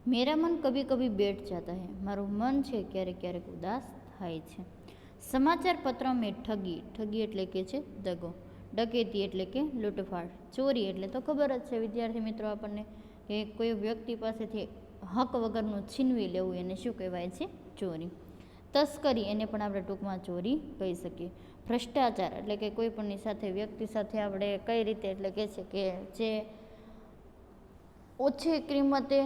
मेरा मन कभी कभी बैठ जाता है, माરું મન છે ક્યારેક ક્યારેક ઉદાસ થાય છે। સમાચાર પત્ર મેં ઠગી, ઠગી એટલે કે છે દગો, ડકેતી એટલે કે લૂંટફાટ, ચોરી એટલે તો ખબર જ છે વિદ્યાર્થી મિત્રો આપણને કે કોઈ વ્યક્તિ પાસેથી હક વગરનું છીનવી લેવું એને શું કહેવાય છે? ચોરી। તસ્કરી એને પણ આપણે ટૂંકમાં ચોરી કહી શકીએ। ભ્રષ્ટાચાર એટલે કે કોઈ પણની સાથે વ્યક્તિ સાથે આપણે કઈ રીતે એટલે કે છે કે જે ઓછી કિંમતે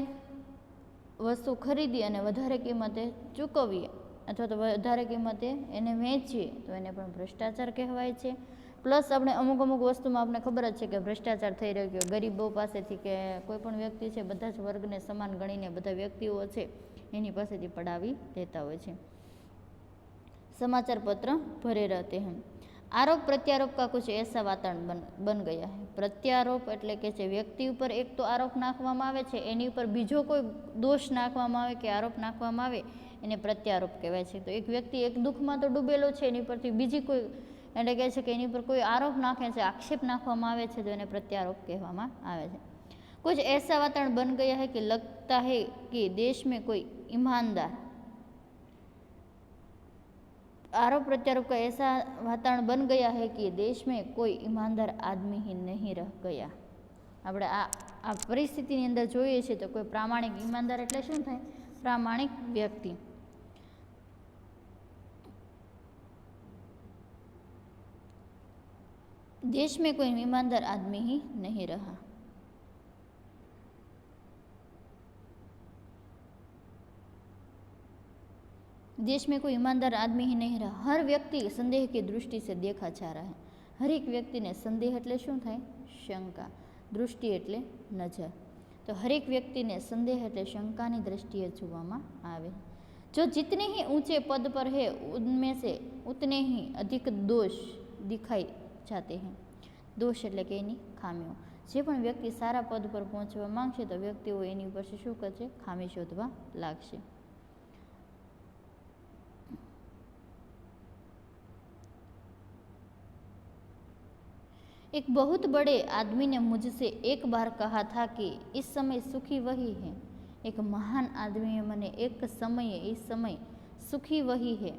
વસ્તુ ખરીદી અને વધારે કિંમતે ચૂકવીએ અથવા તો વધારે કિંમતે એને વેચીએ તો એને પણ ભ્રષ્ટાચાર કહેવાય છે। પ્લસ આપણે અમુક અમુક વસ્તુમાં આપણે ખબર જ છે કે ભ્રષ્ટાચાર થઈ રહ્યો છે, ગરીબો પાસેથી કે કોઈ પણ વ્યક્તિ છે બધા જ વર્ગને સમાન ગણીને બધા વ્યક્તિઓ છે એની પાસેથી પડાવી લેતા હોય છે। समाचार पत्र भरे रहते हैं। आरोप प्रत्यारोप का कुछ ऐसा वातावरण बन गया है। प्रत्यारोप એટલે કે છે વ્યક્તિ ઉપર એક તો આરોપ નાખવામાં આવે છે, એની ઉપર બીજો કોઈ દોષ નાખવામાં આવે કે આરોપ નાખવામાં આવે એને પ્રત્યારોપ કહેવાય છે। તો એક વ્યક્તિ એક દુઃખમાં તો ડૂબેલો છે, એની પરથી બીજી કોઈ એટલે કહે છે કે એની પર કોઈ આરોપ નાખે છે, આક્ષેપ નાખવામાં આવે છે તો એને પ્રત્યારોપ કહેવામાં આવે છે। कुछ ऐसा वातावरण बन गया है कि लगता है कि देश में कोई ईमानदार, आरोप प्रत्यारोप का ऐसा वातावरण बन गया है कि देश में कोई ईमानदार आदमी ही नहीं रह गया। આપણે આ પરિસ્થિતિની અંદર જોઈએ છીએ તો કોઈ પ્રામાણિક ઈમાનદાર એટલે શું થાય? પ્રામાણિક વ્યક્તિ। देश में कोई ईमानदार आदमी ही नहीं रहा। देश में कोई ईमानदार आदमी ही नहीं रहा। हर व्यक्ति संदेह की दृष्टि से देखा जा रहा है। हर एक व्यक्ति ने संदेह એટલે શું થાય? શંકા, દૃષ્ટિ એટલે નજર। तो हर एक व्यक्ति ने संदेह એટલે શંકાની દ્રષ્ટિએ જોવામાં આવે। जो जितने ही ऊंचे पद पर है उनमें से उतने ही अधिक दोष दिखाई जाते हैं। दोष એટલે કે એની ખામીઓ। જે પણ વ્યક્તિ સારા પદ પર પહોંચવા માંગશે તો વ્યક્તિઓ એની ઉપર શું કરશે? ખામી શોધવા લાગશે। एक बहुत बड़े आदमी ने मुझसे एक बार कहा था कि इस समय सुखी वही है। एक महान आदमीए મને એક સમયે इस समय सुखी वही है,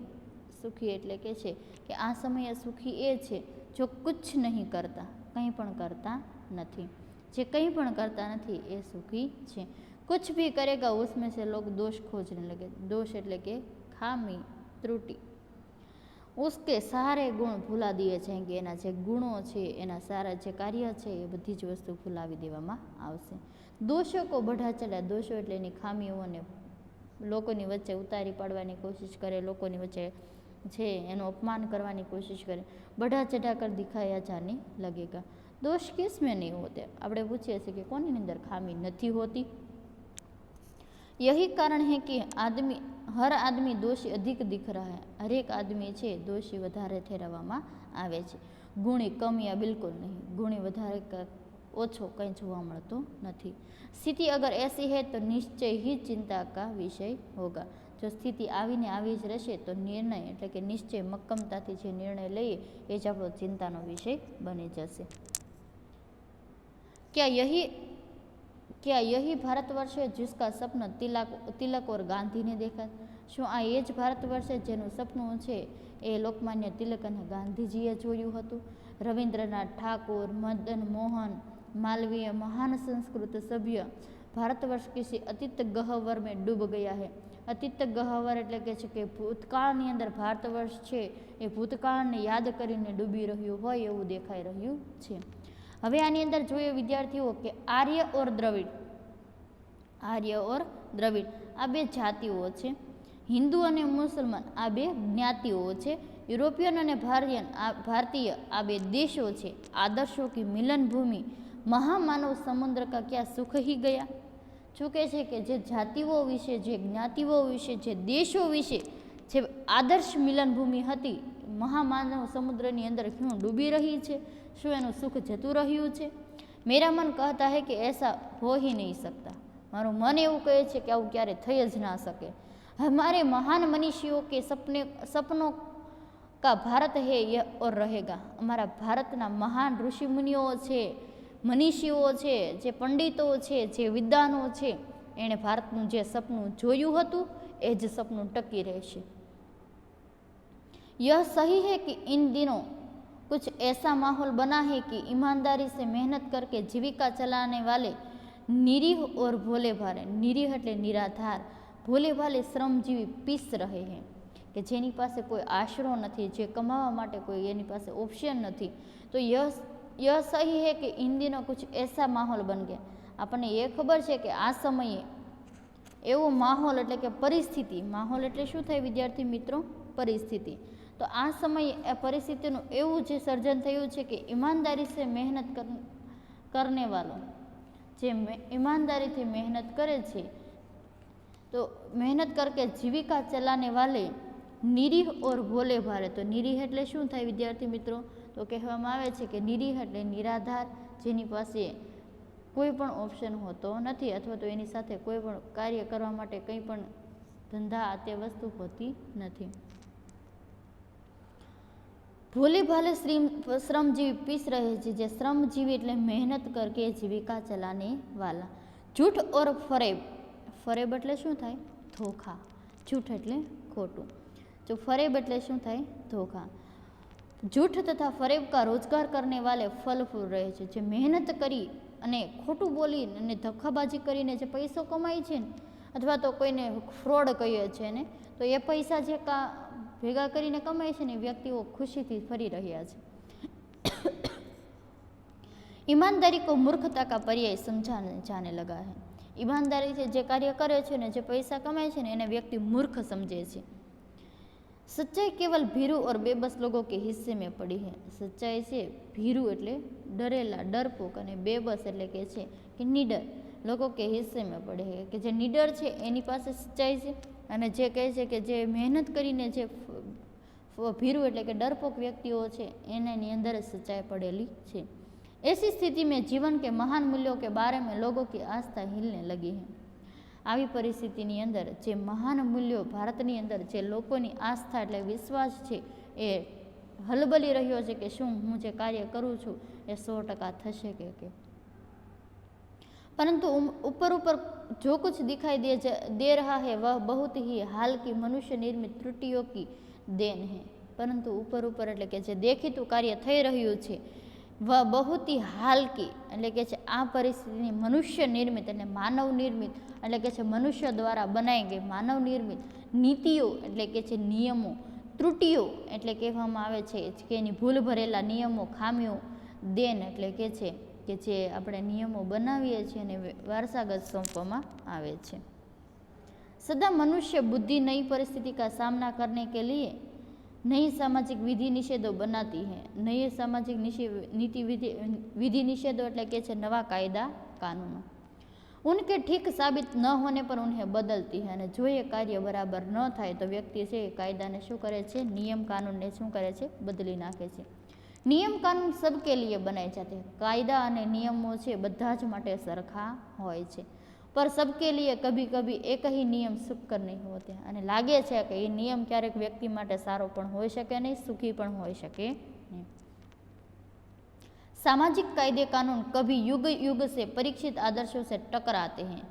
सुखी એટલે કે છે કે આ સમયે સુખી એ છે જો कुछ नहीं करता, કંઈ પણ કરતા નથી। જે કંઈ પણ કરતા નથી એ સુખી છે। कुछ भी करेगा उसमें से लोग दोष खोजने लगे। दोष એટલે કે ખામી, ત્રુટિ। उसके सारे गुण भूला दिए जाएंगे। એના જે ગુણો છે, એના સારા જે કાર્ય છે એ બધી જ વસ્તુ ભૂલાવી દેવામાં આવશે। દોષો કો બઢા ચલા, દોષો એટલે એની ખામીઓને લોકોની વચ્ચે ઉતારી પાડવાની કોશિશ કરે, લોકોની વચ્ચે છે એનું અપમાન કરવાની કોશિશ કરે। બઢા ચઢા કર દિખાયા જાને લગેગા। दोष किस में नहीं होते? આપણે પૂછીએ છીએ કે કોની અંદર ખામી નથી હોતી? यही कारण है कि हर आदमी दोषी अधिक दिख रहा है। हर एक आदमी છે દોષી વધારે ઠેરવવામાં આવે છે। ગુણી કમ યા બિલકુલ નહીં, ગુણી વધારે ઓછો કંઈ જોવા મળતો નથી। स्थिति अगर ऐसी है तो निश्चय ही चिंता का विषय होगा। જો સ્થિતિ આવીને આવી જ રહેશે તો નિર્ણય એટલે કે નિશ્ચય મક્કમતાથી જે નિર્ણય લઈએ એ જ આપણો ચિંતાનો વિષય બની જશે। क्या यही भारतवर्ष है जिसका सपना तिलक और गांधी ने देखा? શું આ એ જ ભારતવર્ષ છે જેનું સપનું છે એ લોકમાન્ય તિલક અને ગાંધીજીએ જોયું હતું? રવિન્દ્રનાથ ઠાकुर, मदन मोहन मालवीय महान संस्कृत सभ्य भारतवर्ष किसी अतीत गहवर में डूब गया है। अतीत गहवर એટલે કે છે કે ભૂતકાળની અંદર ભારતવર્ષ છે એ ભૂતકાળને યાદ કરીને ડૂબી રહ્યું હોય એવું દેખાઈ રહ્યું છે। હવે આની અંદર જોઈએ વિદ્યાર્થીઓ કે આર્ય ઓર દ્રવિડ, આર્ય ઓર દ્રવિડ આ બે જાતિઓ છે। હિન્દુ અને મુસલમાન આ બે જ્ઞાતિઓ છે। યુરોપિયન અને ભારતીય આ બે દેશો છે। આદર્શો की मिलन भूमि महामानव समुद्र का क्या सुख ही गया? શું કહે છે કે જે જાતિઓ વિશે, જે જ્ઞાતિઓ વિશે, જે દેશો વિશે જે આદર્શ મિલન ભૂમિ હતી મહામાનવ સમુદ્રની અંદર શું ડૂબી રહી છે? શું એનું સુખ જતું રહ્યું છે? મેરા મન કહેતા હૈ કે એસા હો ही नहीं सकता। મારું મન એવું કહે છે કે આવું ક્યારે થઈ જ ના શકે। हमारे महान मनीषियों के सपनों का भारत है यह और रहेगा। અમારા ભારતના મહાન ઋષિ મુનિઓ છે, મનીષીઓ છે, જે પંડિતો છે, જે વિદ્વાનો છે એણે ભારતનું જે સપનું જોયું હતું એ જ સપનું ટકી રહેશે। यह सही है कि इन दिनों कुछ ऐसा माहौल बना है कि ईमानदारी से मेहनत करके जीविका चलाने वाले निरीह और भोले भाले, निरीह એટલે નિરાધાર, ભોલે ભાલે શ્રમજીવી પીસ રહે हैं કે જેની પાસે કોઈ આશરો નથી, જે કમાવા માટે કોઈ એની પાસે ઓપ્શન નથી। તો यह सही है कि इन दिनों कुछ ऐसा माहौल बन गया। આપણને એ ખબર છે કે આ સમયે એવો માહોલ એટલે કે પરિસ્થિતિ, માહોલ એટલે શું થાય વિદ્યાર્થી મિત્રો? પરિસ્થિતિ। તો આ સમયે એ પરિસ્થિતિનું એવું જે સર્જન થયું છે કે ઈમાનદારી સે મહેનત કરને વાલો, જે ઈમાનદારીથી મહેનત કરે છે, તો મહેનત કરકે જીવિકા ચલાને વાલે નિરીહ ઓર ભોલે ભાલે। તો નિરીહ એટલે શું થાય વિદ્યાર્થી મિત્રો? તો કહેવામાં આવે છે કે નિરીહ એટલે નિરાધાર, જેની પાસે કોઈ પણ ઓપ્શન હોતો નથી અથવા તો એની સાથે કોઈ પણ કાર્ય કરવા માટે કંઈ પણ ધંધા તે વસ્તુ હોતી નથી। भोले भाले श्रमजीवी पीस रहे हैं, जे श्रमजीवी એટલે મહેનત કરકે જીવિકા ચલાને વાલા। झूठ और फरेब, फरेब એટલે શું થાય? ધોખા। झूठ એટલે ખોટું, जो फरेब એટલે શું થાય? ધોખા। झूठ तथा फरेब का रोजगार करने वाले फल फूल रहे છે, જે મહેનત કરી અને ખોટું બોલી અને ધોખાબાજી કરીને જે પૈસો કમાય છે ને, અથવા તો કોઈને ફ્રોડ કહીએ છે ને, તો એ પૈસા જે ભેગા કરીને કમાય છે ને વ્યક્તિઓ ખુશીથી ફરી રહ્યા છે। ईमानदारी को मूर्खता का पर्याय समझाने जाने लगा है। ईमानदारी से जे कार्य करे છે ને, જે પૈસા કમાય છે ને, એને વ્યક્તિ મૂર્ખ સમજે છે। सच्चाई केवल भीरू और बेबस लोगों के हिस्से में पड़ी है। सच्चाई से भीरू એટલે ડરેલા, ડરપોક, અને બેબસ એટલે કે છે કે નિડર લોકો કે હિસ્સે में પડે છે, કે જે નિડર છે એની પાસે સચ્ચાઈ છે, અને જે કહે છે કે જે મહેનત કરીને જે ભીરું એટલે કે ડરપોક વ્યક્તિઓ છે એની અંદર સચ્ચાઈ પડેલી છે। ऐसी स्थिति में जीवन के महान मूल्यों के बारे में लोगों की आस्था हिलने लगी है। આવી પરિસ્થિતિની અંદર જે મહાન મૂલ્યો ભારતની અંદર જે લોકોની આસ્થા એટલે વિશ્વાસ છે એ હલબલી રહ્યો છે કે શું હું જે કાર્ય કરું છું એ 100% થશે કે परंतु ऊपर ऊपर जो कुछ दिखाई दे रहा है वह बहुत ही हाल की मनुष्य निर्मित त्रुटियों की देन है। परंतु ऊपर ऊपर એટલે કે જે દેખીતું કાર્ય થઈ રહ્યું છે वह बहुत ही हाल की એટલે કે છે આ પરિસ્થિતિની મનુષ્ય નિર્મિત એટલે માનવ નિર્મિત એટલે કે છે મનુષ્ય દ્વારા બનાવી ગઈ માનવ નિર્મિત નીતિઓ એટલે કે છે નિયમો, ત્રુટિઓ એટલે કહેવામાં આવે છે કે એની ભૂલ ભરેલા નિયમો, ખામીઓ, દેન એટલે કે છે કે જે આપણે નિયમો બનાવીએ છીએ અને વારસાગત સોંપવામાં આવે છે। सदा मनुष्य बुद्धि नई परिस्थिति का सामना करने के लिए नई सामाजिक विधि निषेधों बनाती है। नई सामाजिक नीति विधि निषेधों એટલે કે છે નવા કાયદા કાનૂનો, उनके ठीक साबित न होने पर उन्हें बदलती है। અને જો એ કાર્ય બરાબર ન થાય તો વ્યક્તિ છે એ કાયદાને શું કરે છે? નિયમ કાનૂનને શું કરે છે? બદલી નાખે છે। નિયમ કાનૂન સબકે લીએ બનાય જાતે, કાયદા અને નિયમો છે બધા જ માટે સરખા હોય છે, पर सबके लिए कभी कभी एक ही नियम सुखकर नहीं होते। અને લાગે છે કે એ નિયમ ક્યારેક વ્યક્તિ માટે સારો પણ હોઈ શકે નહીં, સુખી પણ હોઈ શકે નહીં। सामाजिक कायदे कानून कभी युग युग से परीक्षित आदर्शों से टकराते हैं।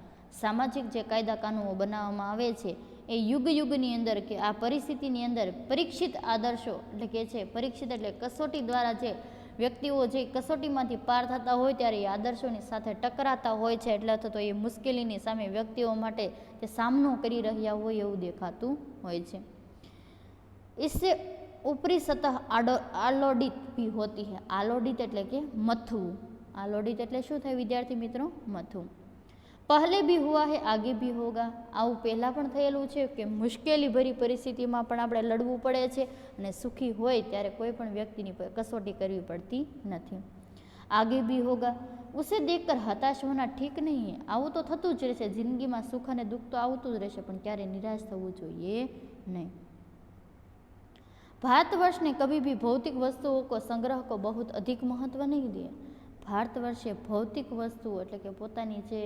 सामाजिक જે કાયદા કાનૂનો બનાવવામાં આવે છે એ યુગ યુગની અંદર કે આ પરિસ્થિતિની અંદર પરીક્ષિત આદર્શો એટલે કે છે પરીક્ષિત એટલે કસોટી દ્વારા જે વ્યક્તિઓ જે કસોટીમાંથી પાર થતા હોય ત્યારે એ આદર્શોની સાથે ટકરાતા હોય છે, એટલે અથવા તો એ મુશ્કેલીની સામે વ્યક્તિઓ માટે તે સામનો કરી રહ્યા હોય એવું દેખાતું હોય છે। इससे ऊपरी सतह आलोडित भी होती है। आलोडित એટલે કે મથવું, આલોડિત એટલે શું થાય વિદ્યાર્થી મિત્રો? મથવું। पहले भी हुआ है आगे भी होगा। આવું પહેલાં પણ થયેલું છે કે મુશ્કેલી ભરી પરિસ્થિતિમાં પણ આપણે લડવું પડે છે અને સુખી હોય ત્યારે કોઈ પણ વ્યક્તિની કસોટી કરવી પડતી નથી। आगे भी होगा उसे देखकर हताश होना ठीक नहीं है। આવું તો થતું જ રહેશે, જિંદગીમાં સુખ અને દુઃખ તો આવતું જ રહેશે, પણ ક્યારે નિરાશ થવું જોઈએ નહીં। भारतवर्ष ने कभी भी भौतिक वस्तुओं को संग्रह को बहुत अधिक महत्व नहीं दिया। भारतवर्षे भौतिक वस्तुओं એટલે કે પોતાની જે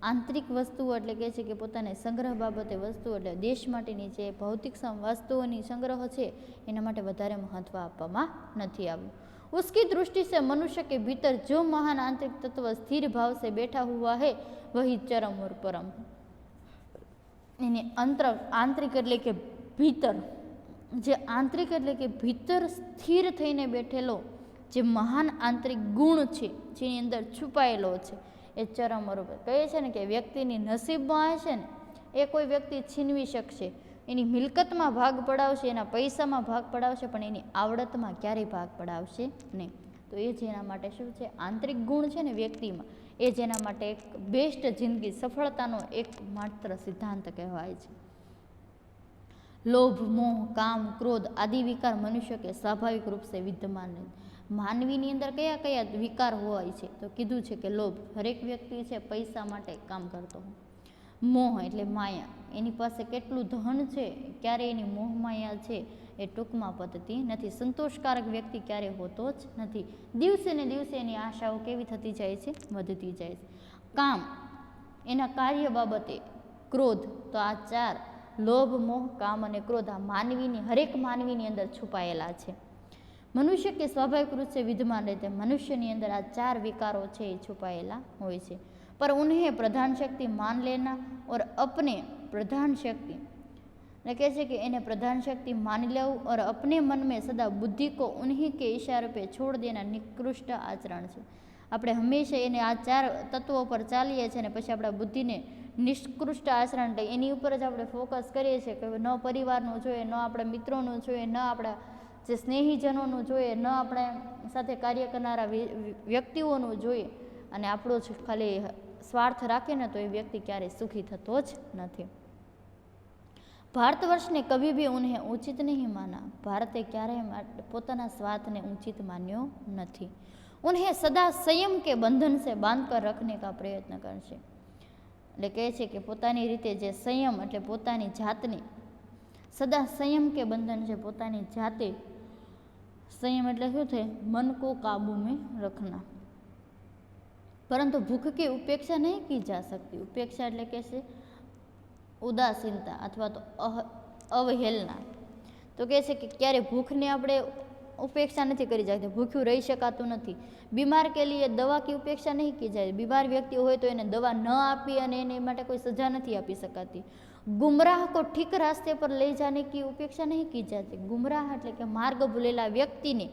આંતરિક વસ્તુઓ એટલે કે છે કે પોતાને સંગ્રહ બાબતે વસ્તુઓ એટલે દેશ માટેની જે ભૌતિક વસ્તુઓની સંગ્રહ છે એના માટે વધારે મહત્વ આપવામાં નથી આવ્યું। उसकी दृष्टि से मनुष्य के भीतर जो महान आंतरिक तत्व स्थिर भाव से बैठा हुआ है વહી ચરમ ઓર પરમ. એની આંતરિક એટલે કે ભીતર, જે આંતરિક એટલે કે ભીતર સ્થિર થઈને બેઠેલો જે મહાન આંતરિક ગુણ છે, જેની અંદર છુપાયેલો છે, એ ચરમ અરૂપ. કહે છે ને કે વ્યક્તિની નસીબમાં હશે ને એ કોઈ વ્યક્તિ છીનવી શકશે, એની મિલકતમાં ભાગ પડાવશે, એના પૈસામાં ભાગ પડાવશે, પણ એની આવડતમાં ક્યારેય ભાગ પડાવશે નહીં. તો એ જેના માટે શું છે, આંતરિક ગુણ છે ને વ્યક્તિમાં, એ જેના માટે એક બેસ્ટ જિંદગી, સફળતાનો એક માત્ર સિદ્ધાંત કહેવાય છે. લોભ, મોહ, કામ, ક્રોધ આદિ વિકાર મનુષ્ય કે સ્વાભાવિક રૂપ સે વિદ્યમાન है. માનવીની અંદર કયા કયા વિકાર હોય છે, તો કીધું છે કે લોભ, હરેક વ્યક્તિ છે પૈસા માટે કામ કરતો હોય. મોહ એટલે માયા, એની પાસે કેટલું ધન છે, ક્યારે એની મોહ માયા છે એ ટૂંકમાં પતતી નથી. સંતોષકારક વ્યક્તિ ક્યારે હોતો જ નથી. દિવસે ને દિવસે એની આશાઓ કેવી થતી જાય છે, વધતી જાય છે. કામ, એના કાર્ય બાબતે. ક્રોધ, તો આ ચાર લોભ, મોહ, કામ અને ક્રોધ આ માનવીની, હરેક માનવીની અંદર છુપાયેલા છે. મનુષ્ય કે સ્વાભાવિક રૂપ से विद्यमान रहते, મનુષ્યની અંદર આ ચાર વિકારો છે એ છુપાયેલા હોય છે. पर उन्हें प्रधान शक्ति मान लेना और अपने प्रधान शक्ति कहते हैं कि इन्हें प्रधान शक्ति मान लेવું और अपने मन में सदा बुद्धि को उन्हीं के इशारे पे छोड़ देना निकृष्ट आचरण છે. આપણે હંમેશા એને આ ચાર તત્વો પર ચાલીએ છીએ ને પછી આપણા બુદ્ધિને નિષ્કૃષ્ટ આચરણ એટલે એની ઉપર જ આપણે ફોકસ કરીએ છીએ કે ન પરિવારનું જોઈએ, ન આપણા મિત્રોનું જોઈએ, ન આપણા જે સ્નેહીજનોનું જોઈએ, ન આપણે સાથે કાર્ય કરનારા વ્યક્તિઓનું જોઈએ, અને આપણો જ ખાલી સ્વાર્થ રાખે ને તો એ વ્યક્તિ ક્યારેય સુખી થતો જ નથી. ભારતવર્ષ ને કભી ભી ઉन्हें ઉચિત નહીં માના, ભારતે ક્યારેય પોતાના સ્વાર્થને ઉચિત માન્યો નથી. उन्हें सदा संयम के बंधन से बांध कर रखने का प्रयत्न करશે. એટલે કહે છે કે પોતાની રીતે જે સંયમ એટલે પોતાની જાતને, સદા સંયમ કે બંધન છે, પોતાની જાતે સંયમ એટલે શું થાય, મન કો કાબુ में रखना. परंतु भूख की उपेक्षा नहीं की जा सकती. उपेक्षा એટલે કે છે ઉદાસીનતા અથવા તો અવહેલના. તો કહે છે કે ક્યારે ભૂખને આપણે उपेक्षा नहीं करी जाती, भूख्यू रही शकातुं नहीं. बीमार के लिए दवा की उपेक्षा नहीं की जाए. बीमार व्यक्ति हो तो एने दवा न आपी अने एने माटे कोई सजा नहीं आपी शकाती. गुमराह को ठीक रास्ते पर ले जाने की उपेक्षा नहीं की जाती. गुमराह एटले के मार्ग भूलेला व्यक्ति ने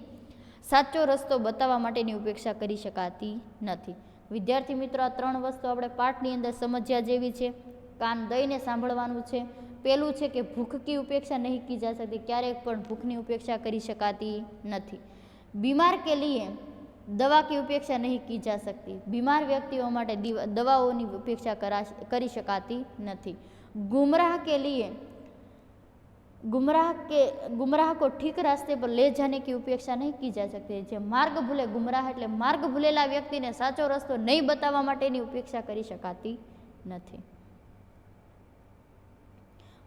साचो रस्तो बतावा माटेनी उपेक्षा करी शकाती नहीं. विद्यार्थी मित्रों, आ 3 वस्तु आपणे पाठनी अंदर समझ्या जेवी छे. कान दईने सांभळवानुं छे. पहलू है कि भूख की उपेक्षा नहीं की जा सकती, क्यारेक पण भूखनी उपेक्षा करी शकाती नहीं. बीमार के लिए दवा की उपेक्षा नहीं की जा सकती. बीमार व्यक्तिओं माटे दवाओनी उपेक्षा करी शकाती नहीं. गुमराह के लिए गुमराह को ठीक रास्ते पर ले जाने की उपेक्षा नहीं की जा सकती. जे मार्ग भूले, गुमराह एटले मार्ग भूलेला व्यक्ति ने साचो रस्तो नहीं बतावा माटेनी उपेक्षा करी शकाती नहीं.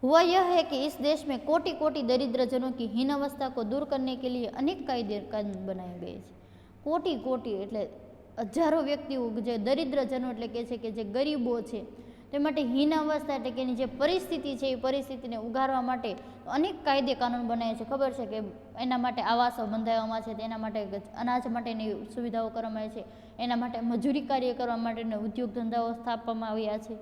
हुआ यह है कि इस देश में कोटि कोटि दरिद्र जनों की हीन अवस्था को दूर करने के लिए अनेक कानून बनाए गए हैं. कोटि कोटि एटले हजारों व्यक्तिओ जे दरिद्र जनो एटले के छे के जे गरीबो छे ते माटे हीन अवस्था एटले के जे परिस्थिति छे ए परिस्थितिने उगारवा माटे अनेक कायदे कानून बनाए छे. खबर छे के एना माटे आवासो बंधाववामां छे, तेना माटे अनाज माटेनी सुविधाओ करवामां आवी छे, एना माटे मजूरी कार्य करवा माटेना उद्योग धंधाओ स्थापवामां આવ્યા છે.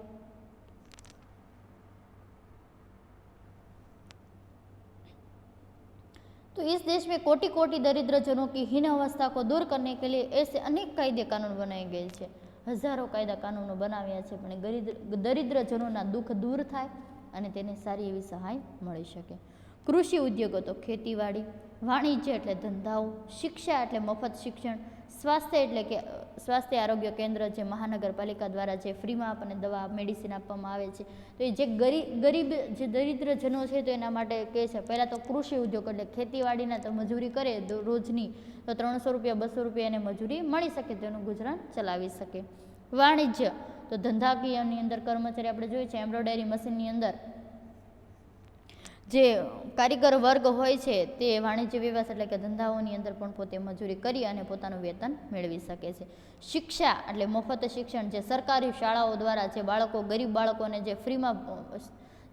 तो इस देश में कोटि कोटि दरिद्र जनों की हीन अवस्था को दूर करने के लिए ऐसे अनेक कायदे कानून बनाए गए हैं. हजारों कायदा कानूनो बनाव्या छे पण दरिद्र जनोना दुख दूर थाय अने तेने सारी एवी सहाय मळी शके. कृषि उद्योगो तो खेतीवाड़ी, वाणिज्य एटले धंधाओ, शिक्षा एटले मफत शिक्षण, स्वास्थ्य एटले के स्वास्थ्य आरोग्य केन्द्र जे महानगरपालिका द्वारा जे फ्री में आपने दवा मेडिसिन आपवामां आवे छे. तो ये गरीब जे दरिद्र जनो छे तो एना माटे कहे छे पहला तो कृषि उद्योग एटले खेतीवाड़ीना तो मजूरी करे रोजनी तो 300 रुपया 200 रुपया एने मजूरी मळी शके, तेनुं गुजरान चलावी शके. वाणिज्य तो धंधाकीयनी अंदर कर्मचारी आपणे जोईए छे एम्ब्रोइडरी मशीननी अंदर जे कारीगर वर्ग होय छे ते वाणिज्य व्यवसाय एटले के धंधाओनी अंदर पण पोते मजूरी करी अने पोतानुं वेतन मेळवी शके छे. शिक्षा एटले मफत शिक्षण जे सरकारी शाळाओ द्वारा जे बाळको गरीब बाळकोने जे फ्रीमां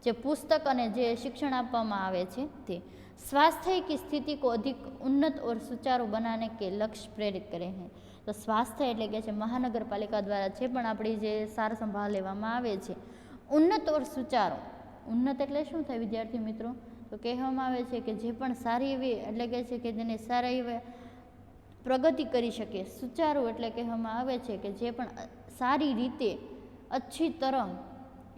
जे पुस्तक अने जे शिक्षण आपवामां आवे छे ते. स्वास्थ्य की स्थिति को अधिक उन्नत और सुचारू बनाने के लक्ष्य प्रेरित करे हैं. તો સ્વાસ્થ્ય એટલે કે છે મહાનગરપાલિકા દ્વારા જે પણ આપણી જે સાર સંભાળ લેવામાં આવે છે. ઉન્નત ઓર સુચારો, ઉન્નત એટલે શું થાય વિદ્યાર્થી મિત્રો? તો કહેવામાં આવે છે કે જે પણ સારી એવી એટલે કે છે કે જેને સારા એવી પ્રગતિ કરી શકે. સુચારું એટલે કહેવામાં આવે છે કે જે પણ સારી રીતે અચ્છી તરહ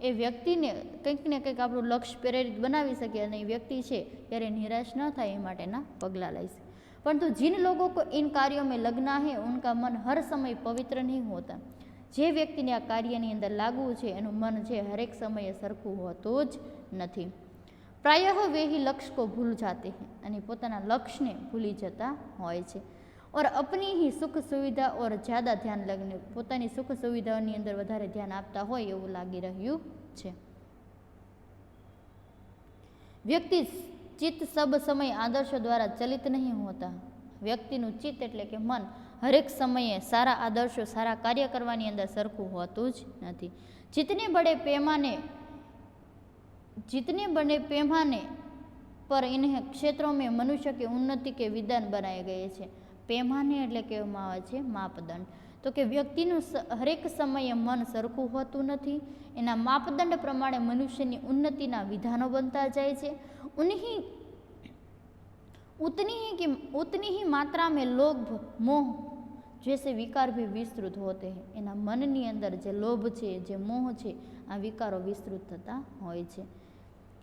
એ વ્યક્તિને કંઈક ને કંઈક આપણું લક્ષ્ય પ્રેરિત બનાવી શકે અને એ વ્યક્તિ છે ત્યારે નિરાશ ન થાય એ માટેના પગલાં લઈ શકે. परंतु जिन लोगों को इन कार्यों में लगना है उनका मन हर समय पवित्र नहीं होता. જે વ્યક્તિને આ કાર્યની અંદર લાગવું છે એનું મન છે હરેક સમયે સરખું હોતું જ નથી. પ્રાયઃ વે હી લક્ષ્ય को भूल जाते हैं, અને પોતાના લક્ષ્યને ભૂલી જતા હોય છે. और अपनी ही सुख सुविधा और ज़्यादा ध्यान लगने, પોતાની સુખ સુવિધાઓની અંદર વધારે ધ્યાન આપતા હોય એવું લાગી રહ્યું છે. વ્યક્તિ चित्त सब समय आदर्शों द्वारा चलित नहीं होता. व्यक्तिનું ચિત્ત એટલે કે મન હરેક સમયે સારા આદર્શો સારા કાર્ય કરવાની અંદર સરખું હોતું જ નથી. जितने बड़े पैमाने पर इन क्षेत्रों में मनुष्य के उन्नति के विधान बनाए गए છે. पैमाने એટલે કહેવામાં આવે છે માપદંડ. તો કે વ્યક્તિનું હરેક સમયે મન સરખું હોતું નથી. એના માપદંડ પ્રમાણે મનુષ્યની ઉન્નતિના વિધાનો બનતા જાય છે. उतनी ही मात्रा में लोभ मोह जैसे विकार भी विस्तृत होते हैं. એના મનની અંદર જે લોભ છે જે મોહ છે આ વિકારો વિસ્તૃત થતા હોય છે.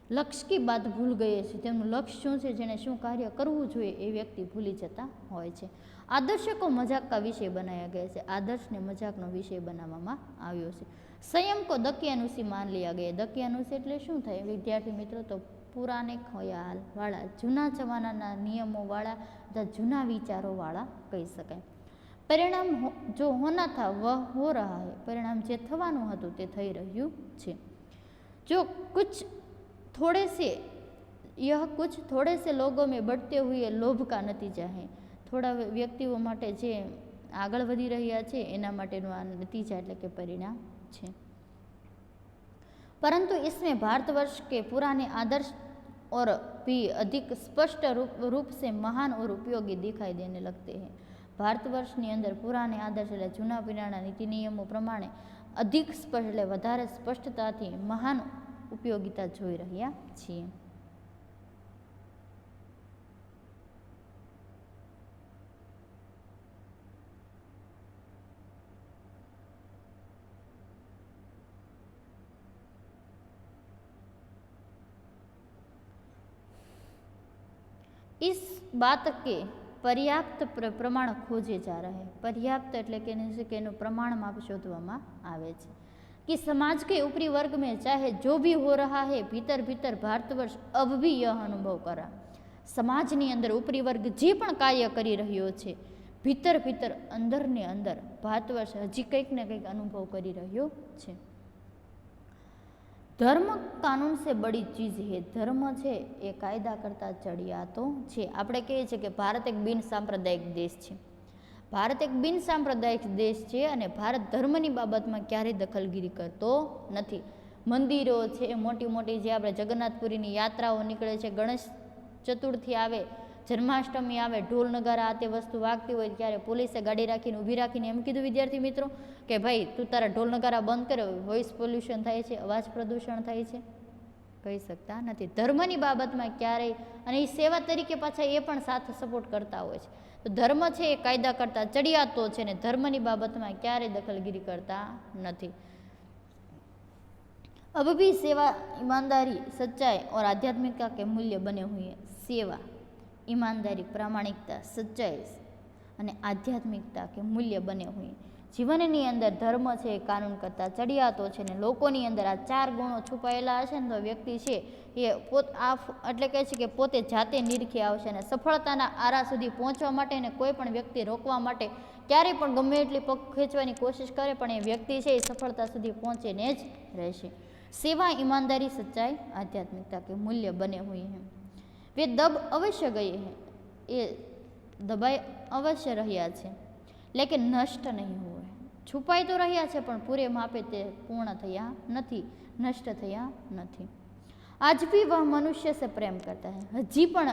લક્ષ્ય કી બાત ભૂલ ગયે છે, તેમનું લક્ષ્ય શું છે, જેને શું કાર્ય કરવું જોઈએ એ વ્યક્તિ ભૂલી જતા હોય છે. આદર્શ કો મજાક કા વિષય બનાયા ગયા છે, આદર્શને મજાકનો વિષય બનાવવામાં આવ્યો છે. સંયમ કો દક્યાનુસી માન लिया गया. દક્યાનુસી એટલે શું થાય વિદ્યાર્થી મિત્રો? તો પુરાને ખ્યાલ વાળા, જૂના જમાનાના નિયમો વાળા તથા જૂના વિચારો વાળા કહી શકાય. પરિણામ જો હોના થા વહ હો રહા હૈ, પરિણામ જે થવાનું હતું તે થઈ રહ્યું છે. જો કુછ થોડે સે લોગો में बढ़ते हुए लोभ का नतीजा है. થોડા વ્યક્તિઓ માટે જે આગળ વધી રહ્યા છે એના માટેનું આ નતીજા એટલે કે પરિણામ છે. परंतु इसमें भारतवर्ष के पुराने आदर्श और भी अधिक स्पष्ट रूप से महान और उपयोगी दिखाई देने लगते हैं. ભારતવર્ષની અંદર પુરાને આદર્શ એટલે જૂના પીણાના નીતિ નિયમો પ્રમાણે અધિક સ્પષ્ટ એટલે વધારે સ્પષ્ટતાથી મહાન ઉપયોગિતા જોઈ રહ્યા છીએ. इस बात के पर्याप्त प्रमाण खोजे जा रहे हैं. पर्याप्त એટલે કે એનું પ્રમાણ માપ શોધવામાં આવે છે कि समाज के ऊपरी वर्ग में चाहे जो भी हो रहा है भीतर भीतर भारतवर्ष अब भी यह अनुभव करा. સમાજની અંદર ઉપરી વર્ગ જે પણ કાર્ય કરી રહ્યો છે ભીતર ભીતર અંદર ને અંદર ભારતવર્ષ હજી કંઈક ને કંઈક અનુભવ કરી રહ્યો છે. ધર્મ કાનૂન સે બડી ચીજ હે. ધર્મ છે એ કાયદા કરતાં ચડિયાતો છે. આપણે કહીએ છીએ કે ભારત એક બિન સાંપ્રદાયિક દેશ છે. ભારત એક બિન સાંપ્રદાયિક દેશ છે અને ભારત ધર્મની બાબતમાં ક્યારેય દખલગીરી કરતો નથી. મંદિરો છે મોટી મોટી જે આપણે જગન્નાથપુરીની યાત્રાઓ નીકળે છે, ગણેશ ચતુર્થી આવે, જન્માષ્ટમી આવે, ઢોલ નગારા આ તે વસ્તુ વાગતી હોય ત્યારે પોલીસે ગાડી રાખીને ઊભી રાખીને એમ કીધું વિદ્યાર્થી મિત્રો કે ભાઈ તું તારા ઢોલ નગારા બંધ કરે, વોઇસ પોલ્યુશન થાય છે, અવાજ પ્રદૂષણ થાય છે. કહી શકતા નથી. ધર્મની બાબતમાં ક્યારેય, અને એ સેવા તરીકે પાછા એ પણ સાથ સપોર્ટ કરતા હોય છે. તો ધર્મ છે એ કાયદા કરતા ચડિયાતો છે ને ધર્મની બાબતમાં ક્યારેય દખલગીરી કરતા નથી. अब भी सेवा ईमानदारी सच्चाई और आध्यात्मिकता के मूल्य बने हुए हैं. सेवा, ईमानदारी, प्रामाणिकता, सच्चाई અને આધ્યાત્મિકતા કે મૂલ્ય બને હોય. જીવનની અંદર ધર્મ છે કાનૂન કરતા ચડિયાતો છે ને લોકોની અંદર આ ચાર ગુણો છુપાયેલા હશે ને તો વ્યક્તિ છે એ એટલે કહે છે કે પોતે જાતે નિરખી આવશે અને સફળતાના આરા સુધી પહોંચવા માટે ને કોઈ પણ વ્યક્તિ રોકવા માટે ક્યારેય પણ ગમે એટલી પગ ખેંચવાની કોશિશ કરે પણ એ વ્યક્તિ છે એ સફળતા સુધી પહોંચીને જ રહેશે. સેવા, ईमानदारी, सच्चाई, आध्यात्मिकता के मूल्य बने हुए हैं. वे दब अवश्य गए हैं, ये दबाए अवश्य રહ્યા છે લેકિન નષ્ટ નહીં हुए. છુપાઈ તો રહ્યા છે પણ પૂરે માપે તે પૂર્ણ થયા નથી, નષ્ટ થયા નથી. આજ ભી વહ મનુષ્ય સે પ્રેમ કરતા હૈ. હજી પણ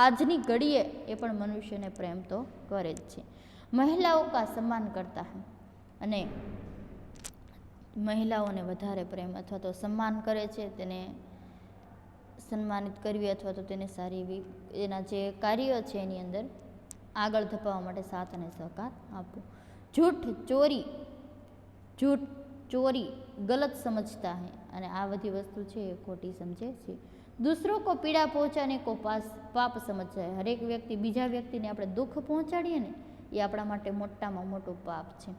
આજની ઘડીએ એ પણ મનુષ્યને પ્રેમ તો કરે જ છે. મહિલાઓ કા સન્માન કરતા હૈ, અને મહિલાઓને વધારે પ્રેમ અથવા તો સન્માન કરે છે, તેને સન્માનિત કરવી અથવા તો તેને સારી એવી એના જે કાર્ય છે એની અંદર આગળ ધપાવવા માટે સાથ અને સહકાર આપવો. જૂઠ ચોરી ગલત સમજતા હૈ, અને આ બધી વસ્તુ છે એ ખોટી સમજે છે. દૂસરો કો પીડા પહોંચાને કો પાપ સમજતા હૈ. હરેક વ્યક્તિ બીજા વ્યક્તિને આપણે દુઃખ પહોંચાડીએ ને એ આપણા માટે મોટામાં મોટું પાપ છે.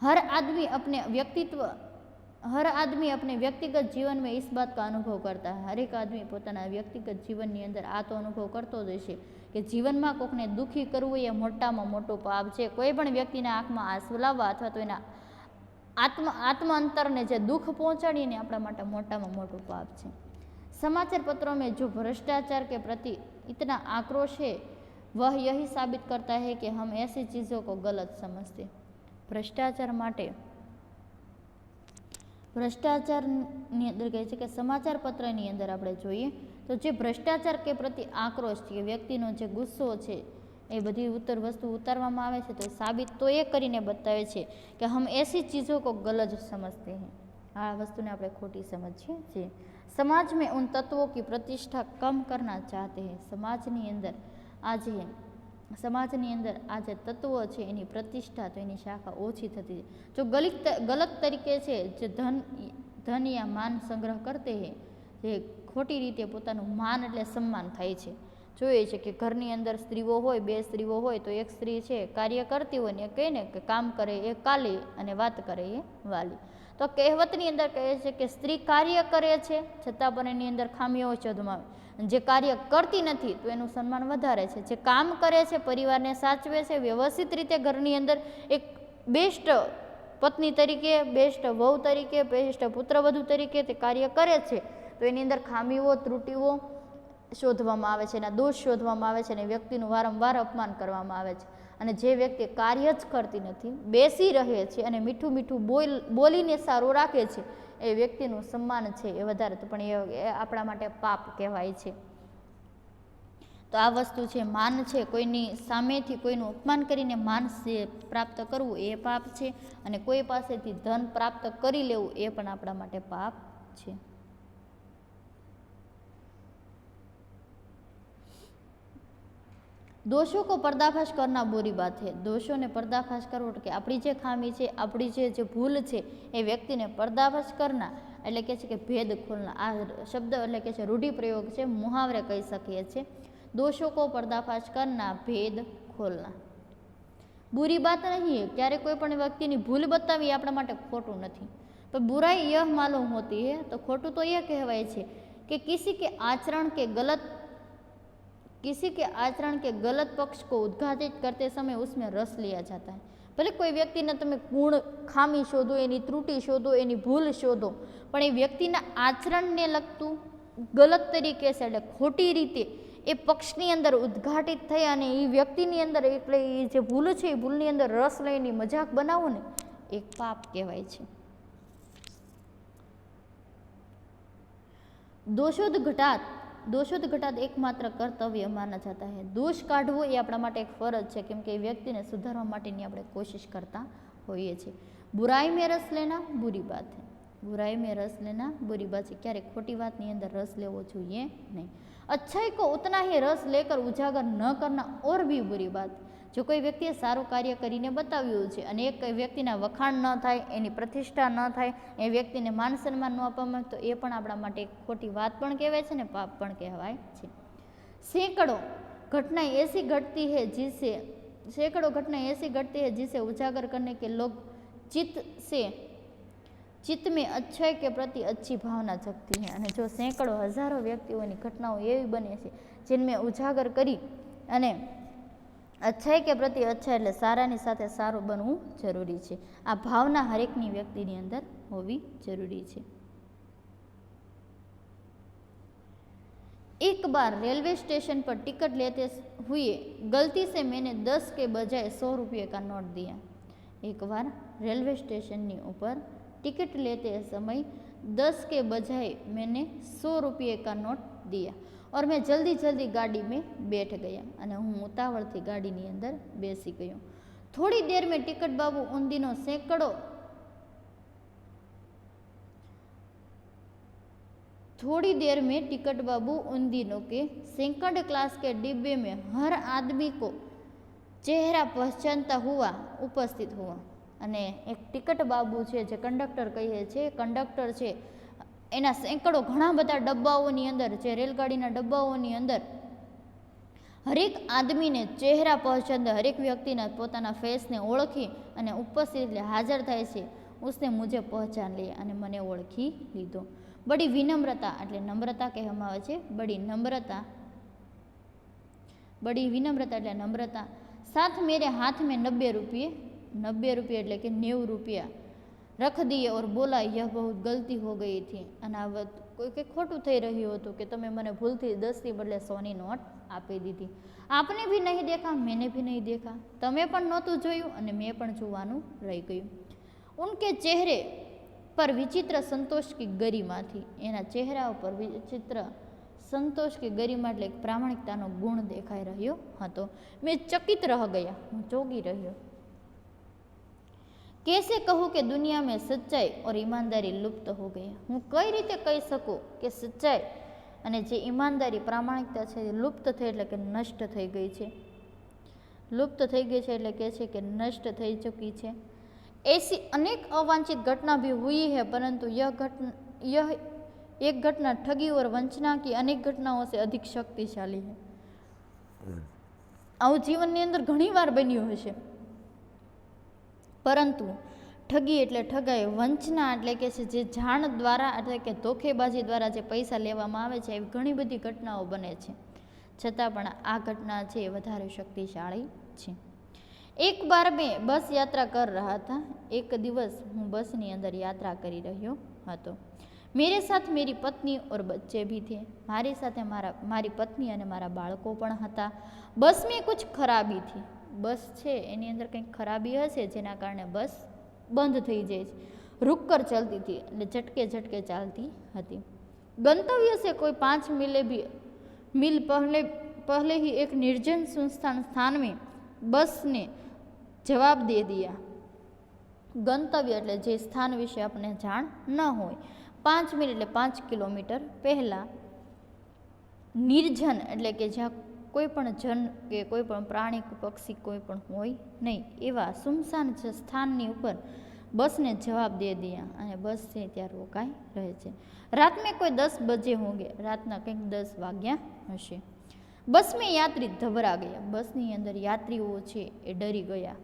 हर आदमी अपने व्यक्तिगत जीवन में इस बात का अनुभव करता है. हरेक आदमी પોતાના વ્યક્તિગત જીવનની અંદર આ તો અનુભવ કરતો જ હશે કે જીવનમાં કોકને દુઃખી કરવું એ મોટામાં મોટું પાપ છે. કોઈ પણ વ્યક્તિના આંખમાં આંસુ લાવવા અથવા તો એના આત્મ અંતરને જે દુઃખ પહોંચાડીને આપણા માટે મોટામાં મોટું પાપ છે. समाचार पत्रों में जो भ्रष्टाचार के प्रति इतना आक्रोश है वह यही साबित करता है कि हम ऐसी चीज़ों को गलत समझते. ભ્રષ્ટાચારની અંદર કહે છે કે સમાચાર પત્રની અંદર આપણે જોઈએ તો જે ભ્રષ્ટાચાર કે પ્રતિ આક્રોશ છે, વ્યક્તિનો જે ગુસ્સો છે, એ બધી વસ્તુ ઉતારવામાં આવે છે તો સાબિત તો એ કરીને બતાવે છે કે હમ એસી ચીજો કો ગલત સમજતે હૈ. આ વસ્તુને આપણે ખોટી સમજીએ છીએ. સમાજ में उन तत्वों की प्रतिष्ठा कम करना चाहते हैं. સમાજની અંદર આ જે તત્વો છે એની પ્રતિષ્ઠા તો એની શાખા ઓછી થતી છે. જો ગલત તરીકે છે જે ધન યા માન સંગ્રહ કરતે હે, જે ખોટી રીતે પોતાનું માન એટલે સન્માન થાય છે. જોઈએ છે કે ઘરની અંદર સ્ત્રીઓ હોય, બે સ્ત્રીઓ હોય તો એક સ્ત્રી છે કાર્ય કરતી હોય ને એ કહે ને કે કામ કરે એ કાલી અને વાત કરે એ વાલી. તો કહેવતની અંદર કહે છે કે સ્ત્રી કાર્ય કરે છે છતાં પણ એની અંદર ખામીઓ શોધવામાં આવે. જે કાર્ય કરતી નથી તો એનું સન્માન વધારે છે. જે કામ કરે છે, પરિવારને સાચવે છે, વ્યવસ્થિત રીતે ઘરની અંદર એક બેસ્ટ પત્ની તરીકે, બેસ્ટ વહુ તરીકે, બેસ્ટ પુત્રવધુ તરીકે તે કાર્ય કરે છે તો એની અંદર ખામીઓ, ત્રુટીઓ શોધવામાં આવે છે, એના દોષ શોધવામાં આવે છે અને વ્યક્તિનું વારંવાર અપમાન કરવામાં આવે છે. અને જે વ્યક્તિ કાર્ય જ કરતી નથી, બેસી રહે છે અને મીઠું મીઠું બોલીને સારું રાખે છે, એ વ્યક્તિનું સન્માન છે એ વધારે તો પણ એ આપણા માટે પાપ કહેવાય છે. તો આ વસ્તુ છે, માન છે, કોઈની સામેથી કોઈનું અપમાન કરીને માન પ્રાપ્ત કરવું એ પાપ છે, અને કોઈ પાસેથી ધન પ્રાપ્ત કરી લેવું એ પણ આપણા માટે પાપ છે. दोषों को पर्दाफाश करना बुरी बात है. दोषोને પર્દાફાશ કરવો કે આપણી જે ખામી છે, આપણી જે ભૂલ છે એ વ્યક્તિને પર્દાફાશ કરના એટલે કે છે કે ભેદ ખોલના. આ શબ્દ એટલે કે છે રૂઢિપ્રયોગ છે, મુહાવરે કહી શકીએ છીએ. दोषों को पर्दाफाश करना, ભેદ ખોલના. बुरी बात नहीं है. ક્યારે કોઈ પણ વ્યક્તિની ભૂલ બતાવી એ આપણા માટે ખોટું નથી. પણ बुराई यह मालूम होती है, તો ખોટું તો એ કહેવાય છે કે किसी के आचरण के गलत पक्ष को उद्घाटित करते समय उसमें रस लिया जाता है. ભલે કોઈ વ્યક્તિને તમે ગુણ, ખામી શોધો, એની ત્રુટિ શોધો, એની ભૂલ શોધો, પણ એ વ્યક્તિના આચરણને લગતું ગલત તરીકે છે એટલે ખોટી રીતે એ પક્ષની અંદર ઉદ્ઘાટિત થઈ અને એ વ્યક્તિની અંદર એટલે એ જે ભૂલ છે એ ભૂલની અંદર રસ લઈને મજાક બનાવો ને એક પાપ કહેવાય છે. दोषोद्घटात एकमात्र कर्तव्य माना जाता है. दोष કાઢવો એ આપણા માટે એક ફરજ છે, કેમ કે એ વ્યક્તિને સુધારવા માટેની આપણે કોશિશ કરતા હોઈએ છીએ. बुराई में रस लेना बुरी बात है. बुराई में रस लेना बुरी बात है. ક્યારેક ખોટી વાતની અંદર રસ લેવો જોઈએ નહીં. अच्छाई को उतना ही रस लेकर उजागर न करना और भी बुरी बात. જો કોઈ વ્યક્તિએ સારું કાર્ય કરીને બતાવ્યું છે અને એક વ્યક્તિના વખાણ ન થાય, એની પ્રતિષ્ઠા ન થાય, એ વ્યક્તિને માન સન્માન ન આપવામાં તો એ પણ આપણા માટે ખોટી વાત પણ કહેવાય છે ને પાપ પણ કહેવાય છે. सैकड़ों घटनाएं ऐसी घटती है जिसे उजागर करने के लोग चित्त में अच्छाई के प्रति अच्छी भावना जगती है. અને જો સેંકડો હજારો વ્યક્તિઓની ઘટનાઓ એવી બને છે જેને ઉજાગર કરી અને अच्छाई के प्रति अच्छा એટલે સારાની સાથે સારું બનવું જરૂરી છે. આ ભાવના હરેકની વ્યક્તિની અંદર હોવી જરૂરી છે. एक बार रेलवे स्टेशन पर टिकट लेते हुए गलती से मैंने 10 के बजाय 100 रुपये का नोट दिया. एक बार रेलवे स्टेशन ऊपर टिकट लेते समय 10 के बजाय मैंने 100 रुपये का नोट दिया और मैं जल्दी गाड़ी में बैठ गया અને હું ઉતાવળથી ગાડીની અંદર બેસી ગયો. थोड़ी देर में टिकट बाबू उन दिनों के सैकड़ क्लास के डिब्बे में हर आदमी को चेहरा पहचानता हुआ उपस्थित हुआ। अने एक टिकट बाबू है जे कंडक्टर कहे छे, कंडक्टर छे एना सैकड़ों घणा बधा डब्बाओनी अंदर जे रेलगाड़ीना डब्बाओनी अंदर हरेक आदमी ने चेहरा पहचानता, हरेक व्यक्ति ने पोताना फेस ने ओळखी अने उपस्थित એટલે हाजर थाय छे। उसने मुझे पहचान लिया अने मने ओळखी लीधो। बड़ी विनम्रता એટલે नम्रता कहेवामां आवे छे, बड़ी विनम्रता એટલે नम्रता। साथ मेरे हाथ में 90 रुपये એટલે कि 90 रुपया रख दिए और बोला यह बहुत गलती हो गई थी। अनावत कोई के खोटू थई रह्युं हतुं कि तमे मने भूलथी 10 ની बदले 100 ની नोट आपी दीधी। आपने भी नहीं देखा, मैंने भी नहीं देखा, तमे पण नहोतुं जोयुं अने मैं पण जोवानुं रही गयुं। उनके चेहरे पर विचित्र संतोष की गरिमा थी। एना चेहरा पर विचित्र संतोष की गरिमा એટલે प्रामाणिकतानो गुण देखाई रह्यो हतो। मैं चकित रह गया, हूँ चौंकी रह्यो। कैसे कहूँ कि दुनिया में सच्चाई और ईमानदारी लुप्त हो गई। हूँ कई रीते कही सकूँ कि सच्चाई अने जे ईमानदारी प्रामाणिकता छे लुप्त थई એટલે કે नष्ट थई गई छे। लुप्त थई गई छे એટલે કે छे कि नष्ट थई चुकी छे। ऐसी अनेक अवांछित घटना भी हुई है, परंतु यह एक घटना ठगी और वंचना की अनेक घटनाओं से अधिक शक्तिशाली है। आવું જીવનની અંદર ઘણી વાર બન્યું હશે, પરંતુ ठगी એટલે ठगाई, वंचना એટલે કે જે જાણ દ્વારા એટલે કે ધોખેબાજી દ્વારા જે પૈસા લેવામાં આવે છે એવી ઘણી બધી ઘટનાઓ બને છે, છતાં પણ આ ઘટના છે એ વધારે શક્તિશાળી છે। एक बार मैं बस यात्रा कर रहा था। एक दिवस हूँ बसनी अंदर यात्रा करी रह्यो हतो। मेरे साथ मेरी पत्नी और बच्चे भी थे। मारी साथे मारी पत्नी अने मारा बाळको पण हता। बस में कुछ खराबी थी। बस छे एनी अंदर कंईक खराबी हशे जेना कारणे बस बंध थई जाय छे। रुक कर चलती थी એટલે झटके झटके चालती हती। गंतव्य से कोई 5 मील पहले ही एक निर्जन सुनसान स्थान में बस ने जवाब दे दिया। गंतव्य એટલે જે સ્થાન વિશે આપણે જાણ ન હોય, 5 મીલ એટલે 5 કિલોમીટર પહેલાં, નિર્જન એટલે કે જ્યાં કોઈ પણ જન કે કોઈ પણ પ્રાણી પક્ષી કોઈ પણ હોય નહીં એવા સુમસાન સ્થાનની ઉપર બસને જવાબ દે દિયા અને બસ છે ત્યાં રોકાઈ રહે છે। रात में कोई 10 बजे होंगे, रातना कंईक 10 वाग्या हशे। बस में यात्री घबरा गया। बसनी अंदर यात्रीओ छे ए डरी गया।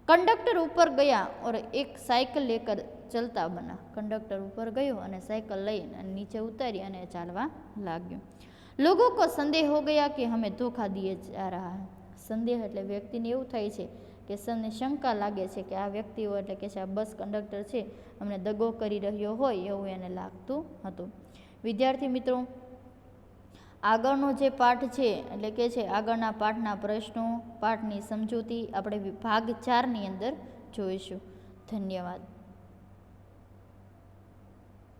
कंडक्टर ऊपर गया और एक साइकिल लेकर चलता बना। कंडक्टर ऊपर गयो अने साइकिल लईने नीचे उतारी अने चालवा लाग्यो। लोगों को संदेह हो गया कि हमें धोखा दिए जा रहा है। संदेह એટલે વ્યક્તિને એવું થાય છે કે શંકા લાગે છે કે આ વ્યક્તિઓ એટલે કે આ બસ કંડક્ટર છે અમને દગો કરી રહ્યો હોય એવું એને લાગતું હતું। વિદ્યાર્થી મિત્રો, આગળનો જે પાઠ છે એટલે કે છે આગળના પાઠના પ્રશ્નો, પાઠની સમજૂતી આપણે ભાગ 4ની અંદર જોઈશું। ધન્યવાદ।